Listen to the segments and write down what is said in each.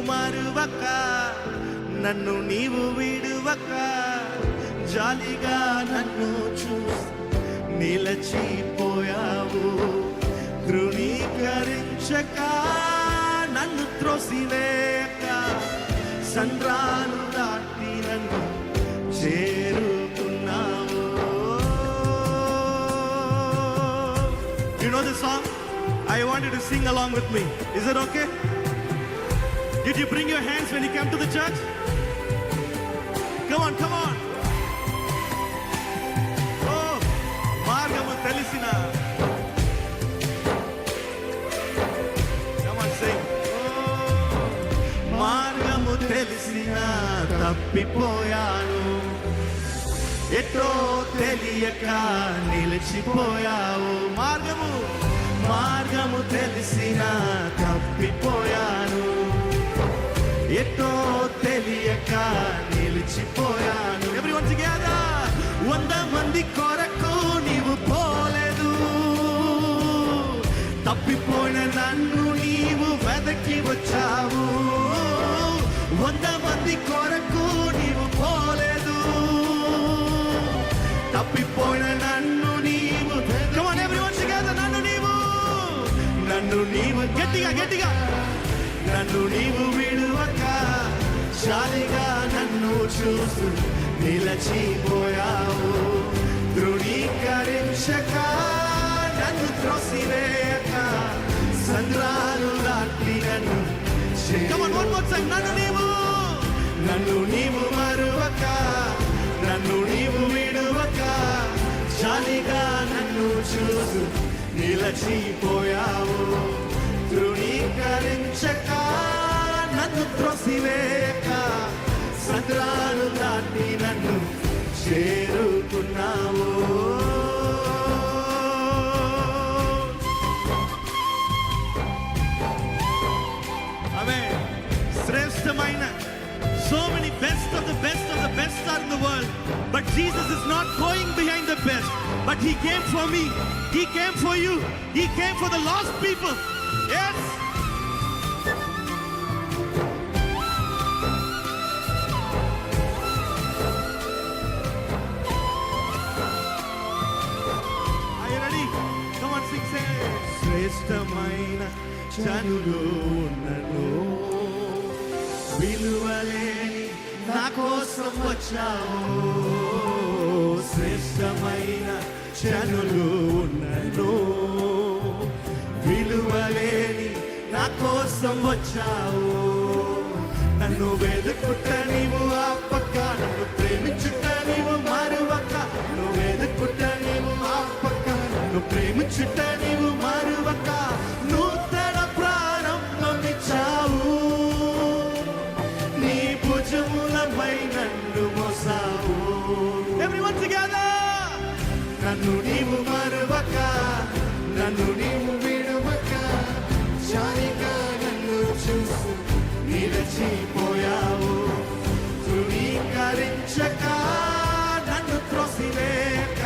మరువక, నన్ను నీవు విడువక, జాలిగా నన్ను చూసి నిలచిపోయావు. ధృవీకరించక, నన్ను త్రోసివేయక, సంద్రాలు దాటి నన్ను చేరుకున్నావు. You know this song? I want you to sing along with me. Is it okay? Did you bring your hands when you came to the church? Come on, come on. Oh, మార్గము తెలిసిన. Come on, sing. Oh, మార్గము తెలిసిన తప్పిపోయాను, ఎటో తెలియక నిలిచిపోయావు. మార్గము తెలిసిన తప్పిపోయాను, ఎటో తెలియక నిలిచిపోయాను. Everyone together. 100 మంది కొరకు నీవు పోలేదు, తప్పిపోయిన నన్ను నీవు వెదకి వచ్చావు. 100 మంది కొరకు నీవు పోలేదు, తప్పిపోయిన నన్ను నీవు. Come on everyone together. నన్ను నీవు గట్టిగా నన్ను నీవు విడువక, జాలిగా నన్ను చూస్తూ నిలచిపోయావు. ధృవీకరించక, నన్ను త్రోసివేయక, సంద్రాలు దాటి నన్ను. Come on, one more time. నన్ను నీవు మరువక, నన్ను నీవు విడువక, జాలిగా నన్ను చూస్తూ నిలచిపోయావు. ధృవీకరించక, నన్ను త్రోసివేయక, సంద్రాలు దాటి నన్ను చేరుకున్నావు. ఆమేన్. శ్రేష్టమైన, so many best of the best are in the world, but Jesus is not going behind the best, but he came for me, he came for you, he came for the lost people. Yes. Are you ready? Come on, sing, say. శ్రేష్టమైన జనులు ఉన్నను, విలువలేని నా కోసం వచ్చావు. శ్రేష్టమైన జనులు ఉన్నను, విలువలేని నా కోసం వచ్చావు. నన్ను వెతుకుట నీవు ఆపక, నన్ను ప్రేమించుట నీవు మరువక. నన్ను వెతుకుట నీవు ఆపక, నన్ను ప్రేమించుట నీవు మరువక. నూతన ప్రారంభమిచ్చావు, నీ భుజములపై నన్ను మోసావు. Everyone together. నన్ను నీవు మరువక, నన్ను నీవు విడువక, జాలిగా నన్ను చూస్తూ నిలచిపోయావు. ధృవీకరించక, నన్ను త్రోసివేయక,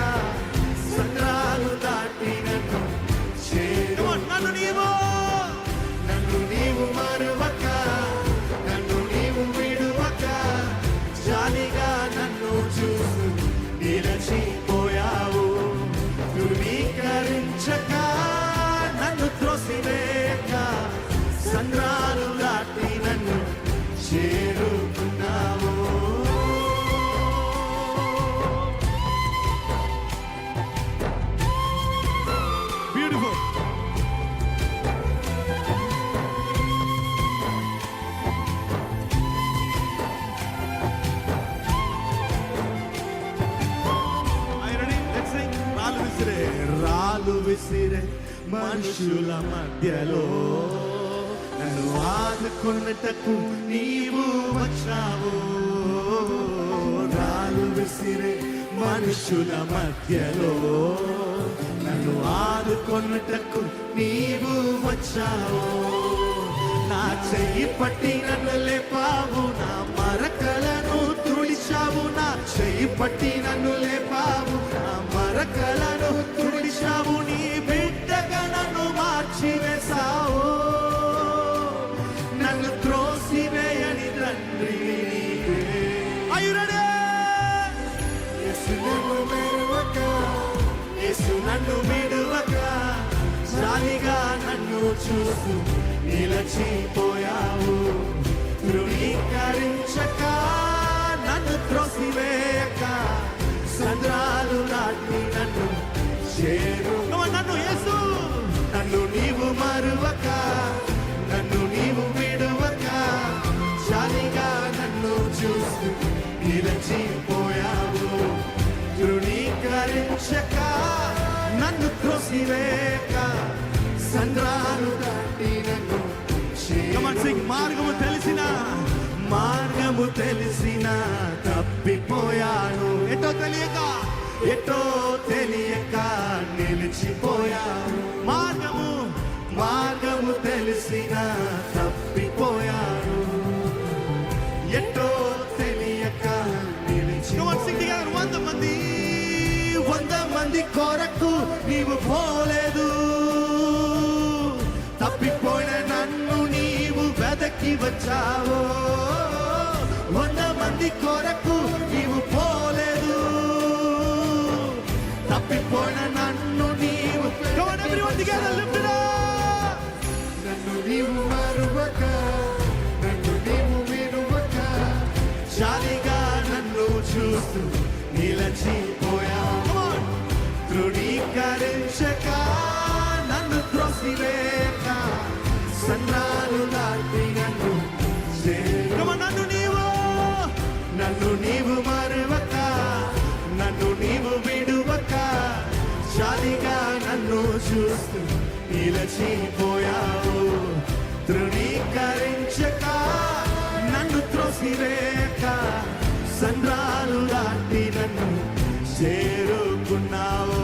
సంద్రాలు దాటి నన్ను చేరు. నన్ను నీవు మరువక, నన్ను నీవు విడువక, జాలిగా నన్ను చూస్తూ నిలచిపోయావు. ధృవీకరించక, నన్ను త్రోసివేయక, సంద్రాలు దాటి నన్ను చేరుకున్నావు. Beautiful. రాళ్ళు విసిరే మనుషుల మధ్యలో, నన్ను ఆదుకొనుటకు నీవు వచ్చావు. రాళ్ళు విసిరే మనుషుల మధ్యలో, నన్ను ఆదుకొనుటకు నీవు వచ్చావు. నా చెయ్యి పట్టి నన్ను లేపావు, నా మరకలను తుడిచావు. నా చెయ్యి పట్టి నన్ను లేపావు, నా మరకలను తుడిచావు. నీ బిడ్డగా నన్ను మార్చివేశావు, నన్ను త్రోసివే నన్ను విడువక జాలిగా నన్ను చూస్తూ నిలచిపోయావు. ధృవీకరించక నన్ను త్రోసివేయక సంద్రాలు నాటి నన్ను చేరు. నన్ను యేసు నన్ను నీవు మరువక నన్ను నీవు విడువక జాలిగా నన్ను చూస్తూ నిలచిపోయావు. ధృవీకరించక నన్ను త్రోసివేయక సంద్రాలు దాటి నన్ను మార్గము తెలిసిన తప్పిపోయాను. ఎటో తెలియక నిలిచిపోయాను. మార్గము తెలిసిన తప్పిపోయాను. ఎటో తెలియక నిలిచిపోయాను. 100 మంది కొరకు నీవు పోలేదు. తప్పిపోయిన నన్ను నీవు వెదకి వచ్చావు. 100 మంది కొరకు నీవు పోలేదు. తప్పిపోయిన నన్ను నీవు నన్ను నీవు మరువక నన్ను నీవు విడువక జాలిగా నన్ను చూస్తూ నిలచిపోయావు. ధృవీకరించక నన్ను త్రోసివేయక సంద్రాలు దాటి నన్ను నన్ను నీవు మరువక నన్ను నీవు విడువక జాలిగా నన్ను చూస్తూ నిలచిపోయావు. ధృవీకరించక నన్ను త్రోసివేయక సంద్రాలు దాటి నన్ను చేరుకున్నావు.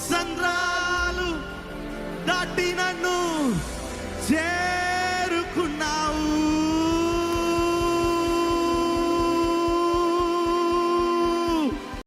సంద్రాలు దాటి నన్ను